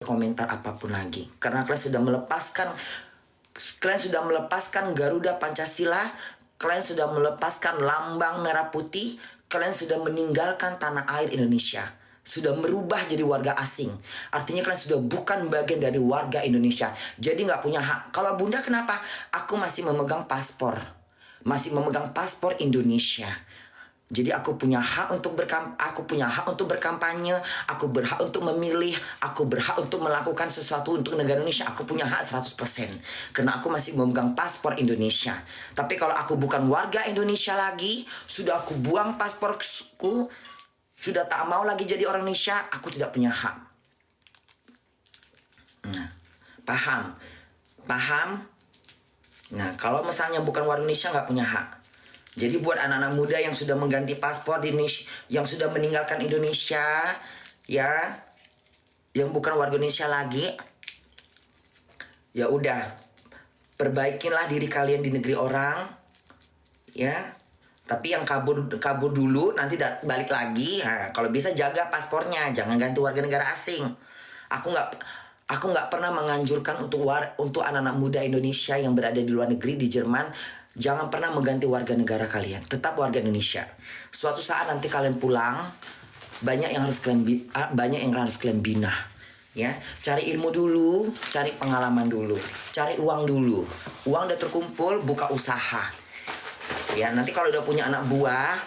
komentar apapun lagi, karena kalian sudah melepaskan Garuda Pancasila, kalian sudah melepaskan lambang merah putih, kalian sudah meninggalkan tanah air Indonesia, sudah merubah jadi warga asing. Artinya kalian sudah bukan bagian dari warga Indonesia, jadi nggak punya hak. Kalau Bunda kenapa? Aku masih memegang paspor Indonesia. Jadi aku punya hak untuk berkampanye, aku berhak untuk memilih, aku berhak untuk melakukan sesuatu untuk negara Indonesia. Aku punya hak 100% karena aku masih memegang paspor Indonesia. Tapi kalau aku bukan warga Indonesia lagi, sudah aku buang pasporku, sudah tak mau lagi jadi orang Indonesia, aku tidak punya hak. Nah, paham? Nah, kalau misalnya bukan warga Indonesia nggak punya hak. Jadi buat anak-anak muda yang sudah mengganti paspor di Indonesia, yang sudah meninggalkan Indonesia, ya, yang bukan warga Indonesia lagi, ya udah, perbaikinlah diri kalian di negeri orang, ya. Tapi yang kabur dulu, nanti balik lagi. Nah, kalau bisa jaga paspornya, jangan ganti warga negara asing. Aku nggak pernah menganjurkan untuk anak-anak muda Indonesia yang berada di luar negeri, di Jerman, jangan pernah mengganti warga negara kalian. Tetap warga Indonesia. Suatu saat nanti kalian pulang, banyak yang harus kalian bina. Ya, cari ilmu dulu, cari pengalaman dulu, cari uang dulu. Uang udah terkumpul, buka usaha. Ya, nanti kalau udah punya anak buah,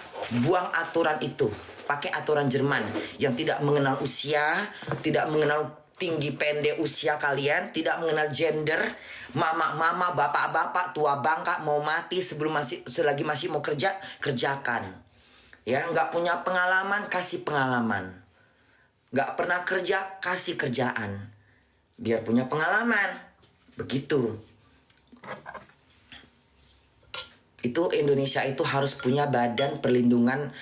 buang aturan itu. Pakai aturan Jerman yang tidak mengenal usia, tidak mengenal tinggi pendek usia kalian, tidak mengenal gender, mama, bapak, tua bangka, mau mati selagi masih mau kerjakan. Ya, nggak punya pengalaman, kasih pengalaman. Nggak pernah kerja, kasih kerjaan. Biar punya pengalaman. Begitu. Itu Indonesia itu harus punya badan perlindungan.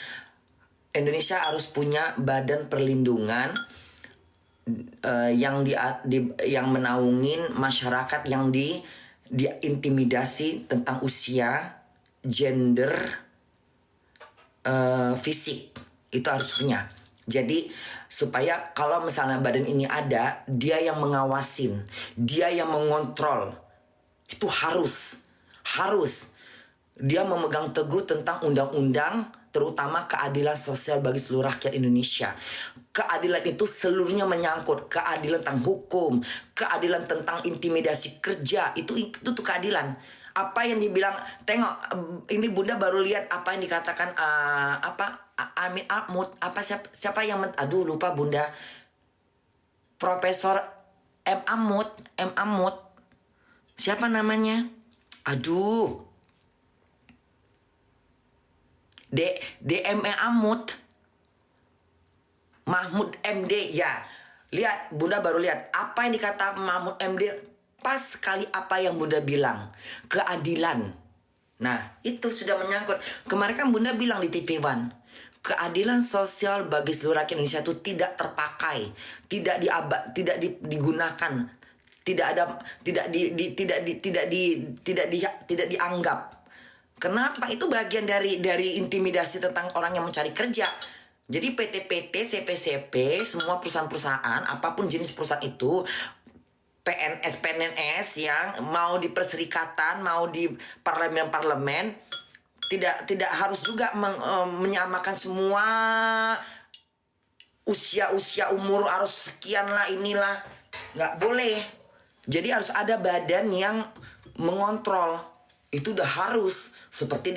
Indonesia harus punya badan perlindungan yang menaungin masyarakat yang diintimidasi tentang usia, gender, fisik. Itu harus punya. Jadi supaya kalau misalnya badan ini ada, dia yang mengawasin, dia yang mengontrol. Itu harus dia memegang teguh tentang undang-undang, terutama keadilan sosial bagi seluruh rakyat Indonesia. Keadilan itu seluruhnya menyangkut keadilan tentang hukum, keadilan tentang intimidasi kerja, itu tuh keadilan. Apa yang dibilang, tengok, ini Bunda baru lihat apa yang dikatakan Amin Ahmud, siapa yang lupa Bunda, Profesor M. Ahmud, siapa namanya? DM Mahmud MD, ya. Lihat, Bunda baru lihat apa yang dikata Mahmud MD, pas sekali apa yang Bunda bilang, keadilan. Nah, itu sudah menyangkut. Kemarin kan Bunda bilang di TV One, keadilan sosial bagi seluruh rakyat Indonesia itu tidak terpakai, tidak digunakan, tidak dianggap. Kenapa? Itu bagian dari intimidasi tentang orang yang mencari kerja. Jadi PT-PT, CP-CP, semua perusahaan-perusahaan, apapun jenis perusahaan itu, PNS yang mau di perserikatan, mau di parlemen, tidak harus juga menyamakan semua usia umur harus sekian lah, inilah. Nggak boleh. Jadi harus ada badan yang mengontrol. Itu udah harus. Seperti